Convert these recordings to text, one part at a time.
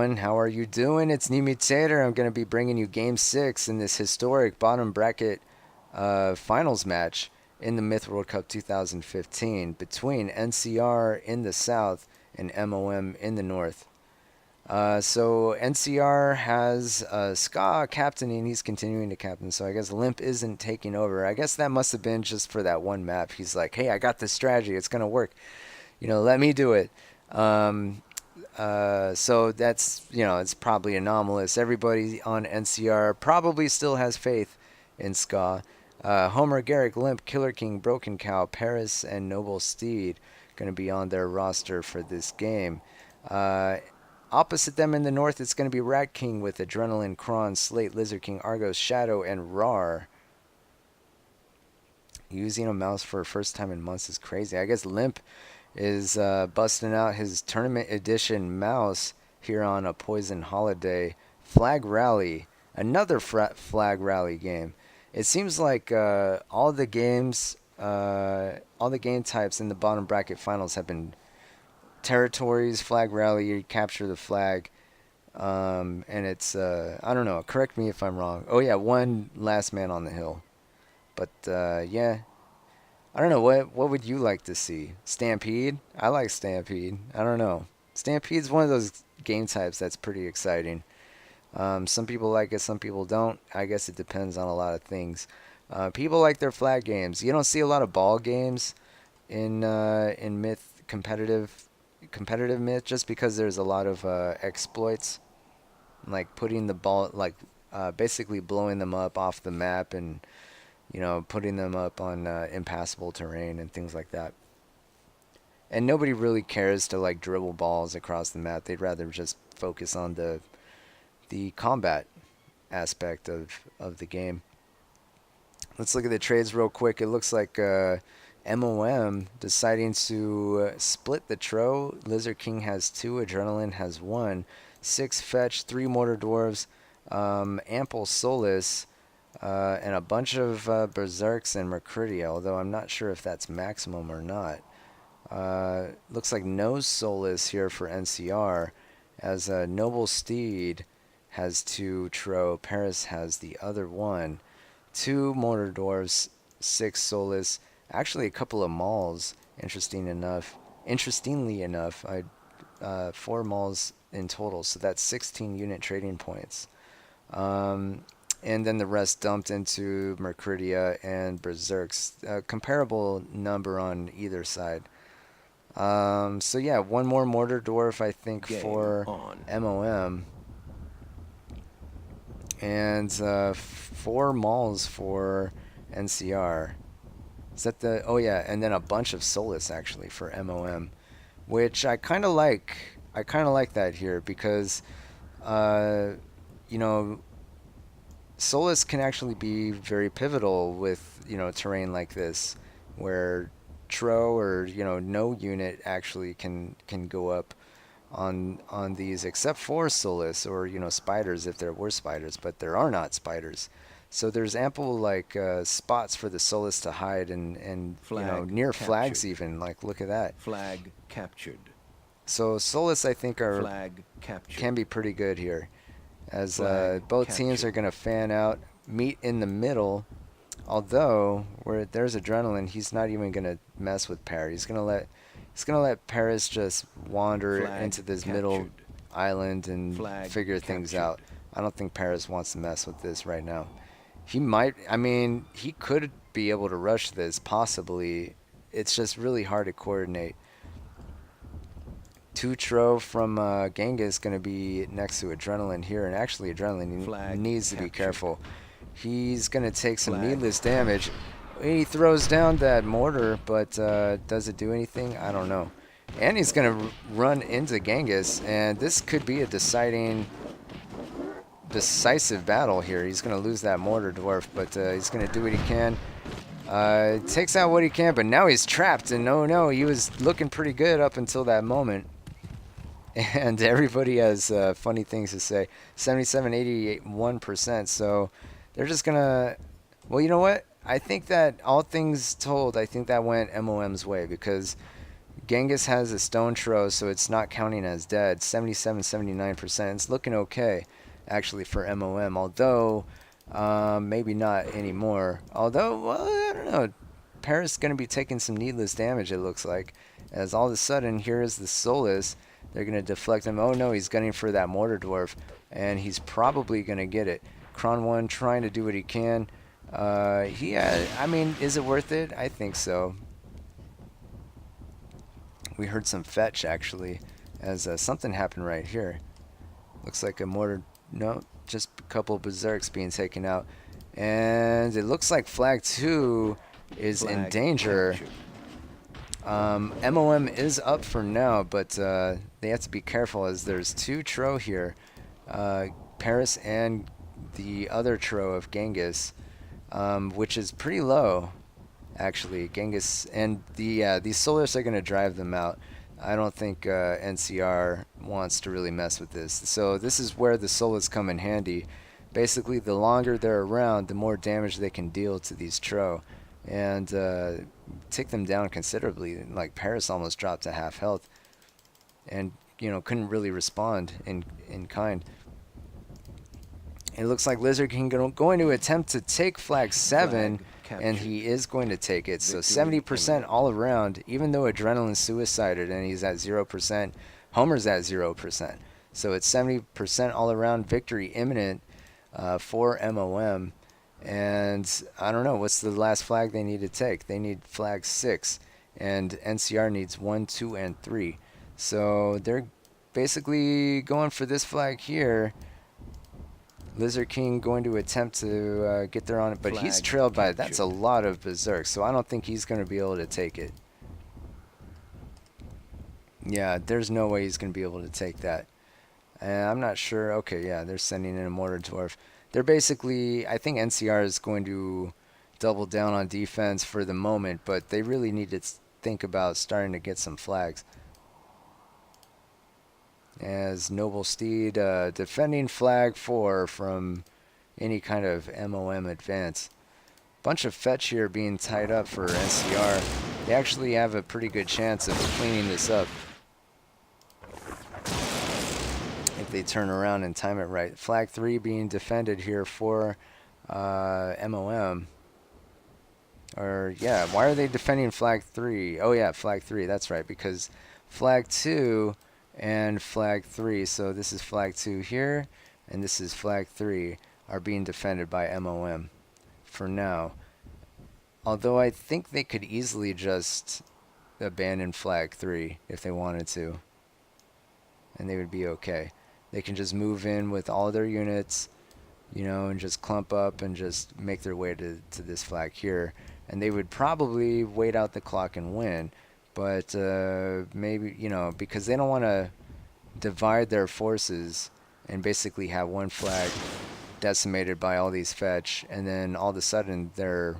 everyone. How are you doing? It's Nimitator. I'm going to be bringing you Game 6 in this historic bottom bracket finals match in the Myth World Cup 2015 between NCR in the south and MoM in the north. So NCR has Ska captaining. He's continuing to captain. So I guess Limp isn't taking over. I guess that must have been just for that one map. He's like, hey, I got this strategy. It's going to work. Let me do it. Um, so that's, it's probably anomalous. Everybody on NCR probably still has faith in Ska. Homer, Garrick, Limp, Killer King, Broken Cow, Paris, and Noble Steed going to be on their roster for this game. Uh, Opposite them in the north, it's going to be Rat King with Adrenaline, Kron, Slate, Lizard King, Argos, Shadow, and Rar. Using a mouse for first time in months is crazy. I guess Limp is busting out his tournament edition mouse here on a Poison Holiday Flag Rally, another Flag Rally game. It seems like all the game types in the bottom bracket finals have been territories, Flag Rally. You capture the flag, and it's I don't know. Correct me if I'm wrong. Oh yeah, one last man on the hill, but yeah. I don't know, what would you like to see? Stampede? I like Stampede. I don't know. Stampede's one of those game types that's pretty exciting. Some people like it, some people don't. I guess it depends on a lot of things. People like their flag games. You don't see a lot of ball games in Myth competitive Myth just because there's a lot of exploits, like putting the ball, like basically blowing them up off the map and putting them up on impassable terrain and things like that. And nobody really cares to like dribble balls across the map. They'd rather just focus on the combat aspect of the game. Let's look at the trades real quick. It looks like MoM deciding to split the Tro. Lizard King has 2, Adrenaline has 1, 6 Fetch, 3 Mortar Dwarves, Ample Solace, and a bunch of Berserks and Mercuridia, although I'm not sure if that's maximum or not. Looks like no Solace here for NCR, as Noble Steed has 2 Tro, Paris has the other 1, 2 Mortar Dwarves, 6 Solace, actually a couple of Mauls, interestingly enough, 4 Mauls in total, so that's 16 unit trading points. And then the rest dumped into Mercuridia and Berserks. A comparable number on either side. So yeah, one more Mortar Dwarf, I think, Game for on. MoM. And 4 Mauls for NCR. Is that the... Oh yeah, and then a bunch of Solace, actually, for MoM. Which I kind of like. I kind of like that here because, you know... Solace can actually be very pivotal with, terrain like this, where Tro or, no unit actually can go up on these, except for Solace or, spiders if there were spiders, but there are not spiders. So there's ample like spots for the Solace to hide and near flags even. Like look at that. Flag captured. So Solace I think Flag captured. can be pretty good here, as Flag both teams captured. are going to fan out, meet in the middle. Although where there's Adrenaline, he's not even going to mess with Paris. He's gonna let Paris just wander Flag into this captured. middle island and Flag figure things captured. out. I don't think Paris wants to mess with this right now. He might. I mean, he could be able to rush this possibly. It's just really hard to coordinate. Tutro from Genghis going to be next to Adrenaline here, and actually Adrenaline Flag needs to be captured. careful. He's going to take some Flag needless damage. He throws down that mortar, but does it do anything? I don't know. And he's going to run into Genghis, and this could be a decisive battle here. He's going to lose that mortar dwarf, but he's going to do what he can. Takes out what he can, but now he's trapped, and no, he was looking pretty good up until that moment. And everybody has funny things to say. 77, 88, 1%. So they're just going to... Well, you know what? I think that all things told, I think that went MoM's way because Genghis has a stone throw, so it's not counting as dead. 77, 79%. It's looking okay, actually, for MoM. Although, maybe not anymore. Although, well, I don't know. Paris is going to be taking some needless damage, it looks like. As all of a sudden, here is the Solus. They're going to deflect him. Oh no, he's gunning for that Mortar Dwarf. And he's probably going to get it. Kron 1 trying to do what he can. I mean, is it worth it? I think so. We heard some fetch, actually, as something happened right here. Looks like a mortar. No, just a couple berserks being taken out. And it looks like flag 2 is in danger. MoM is up for now, but they have to be careful as there's 2 Tro here. Paris and the other Tro of Genghis, which is pretty low, actually. Genghis and these Solars are going to drive them out. I don't think NCR wants to really mess with this. So this is where the Solars come in handy. Basically, the longer they're around, the more damage they can deal to these Tro. And take them down considerably. Like Paris almost dropped to half health. And, you know, couldn't really respond in kind. It looks like Lizard King going to attempt to take flag 7, and he is going to take it. So 70% all around, even though Adrenaline suicided and he's at 0%, Homer's at 0%. So it's 70% all around victory imminent for MoM. And I don't know, what's the last flag they need to take? They need flag 6, and NCR needs 1, 2, and 3. So they're basically going for this flag here. Lizard King going to attempt to get there on it, but he's trailed by, that's a lot of berserks, so I don't think he's going to be able to take it. Yeah, there's no way he's going to be able to take that. I'm not sure. Okay, yeah, they're sending in a Mortar Dwarf. They're basically, I think NCR is going to double down on defense for the moment, but they really need to think about starting to get some flags. As Noble Steed defending flag 4 from any kind of MoM advance. Bunch of fetch here being tied up for NCR. They actually have a pretty good chance of cleaning this up if they turn around and time it right. Flag 3 being defended here for MoM. Or, yeah, why are they defending flag 3? Oh, yeah, flag 3, that's right, because flag 2 and flag 3, so this is flag 2 here, and this is flag 3, are being defended by MoM for now. Although I think they could easily just abandon flag 3 if they wanted to, and they would be okay. They can just move in with all their units, you know, and just clump up and just make their way to this flag here, and they would probably wait out the clock and win. But maybe, you know, because they don't want to divide their forces and basically have one flag decimated by all these fetch, and then all of a sudden they're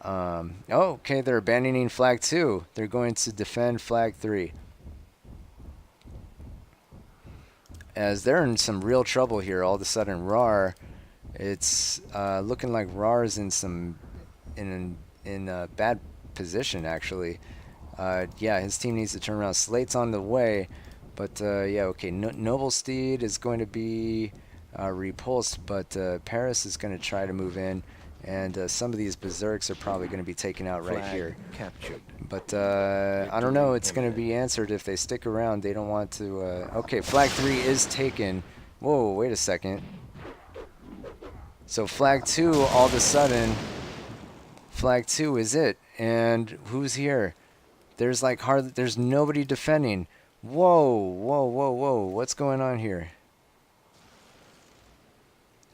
oh, okay, they're abandoning flag 2. They're going to defend flag 3. As they're in some real trouble here, all of a sudden RAR, it's looking like RAR is in a bad position, actually. Yeah, his team needs to turn around. Slate's on the way, but yeah, okay. Noble Steed is going to be repulsed, but Paris is going to try to move in, and some of these berserks are probably going to be taken out right here. Captured. But I don't know. It's going to be answered if they stick around. They don't want to. Okay, flag 3 is taken. Whoa, wait a second. So flag 2, all of a sudden, flag 2 is it, and who's here? There's like there's nobody defending. Whoa, whoa, whoa, whoa. What's going on here?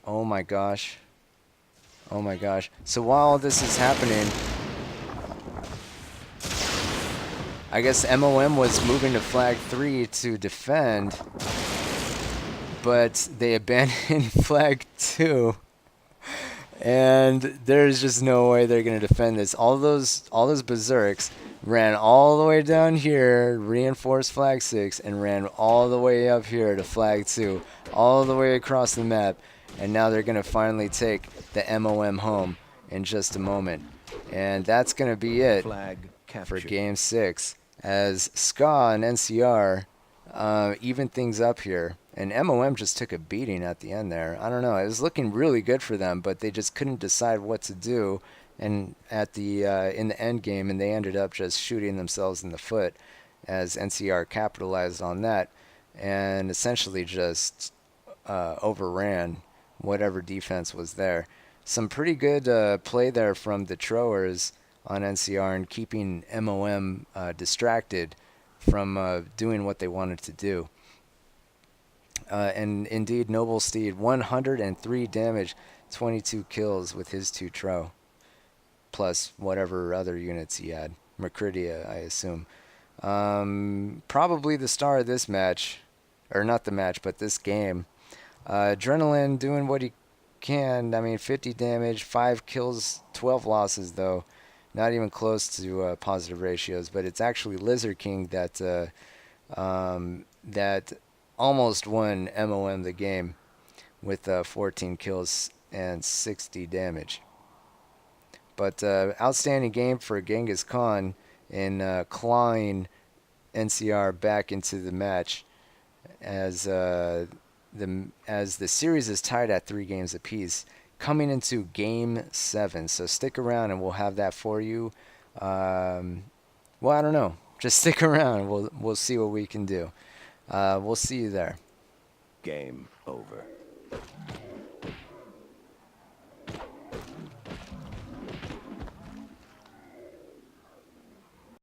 Oh my gosh. Oh my gosh. So while this is happening, I guess MoM was moving to flag 3 to defend, but they abandoned flag 2. And there's just no way they're going to defend this. All those berserks ran all the way down here, reinforced flag 6, and ran all the way up here to flag 2, all the way across the map. And now they're going to finally take the MoM home in just a moment. And that's going to be it Flag for Game 6. as Ska and NCR even things up here. And MoM just took a beating at the end there. I don't know. It was looking really good for them, but they just couldn't decide what to do. And at the in the end game, and they ended up just shooting themselves in the foot as NCR capitalized on that and essentially just overran whatever defense was there. Some pretty good play there from the Troers on NCR and keeping MoM distracted from doing what they wanted to do. And indeed, Noble Steed, 103 damage, 22 kills with his 2 Tro, plus whatever other units he had. Mercridia, I assume. Probably the star of this match, or not the match, but this game. Adrenaline doing what he can. I mean, 50 damage, 5 kills, 12 losses, though. Not even close to positive ratios, but it's actually Lizard King that almost won MoM the game with 14 kills and 60 damage. But outstanding game for Genghis Khan in clawing NCR back into the match as the series is tied at 3 games apiece, coming into Game 7. So stick around and we'll have that for you. Well, I don't know. Just stick around. We'll see what we can do. We'll see you there. Game over.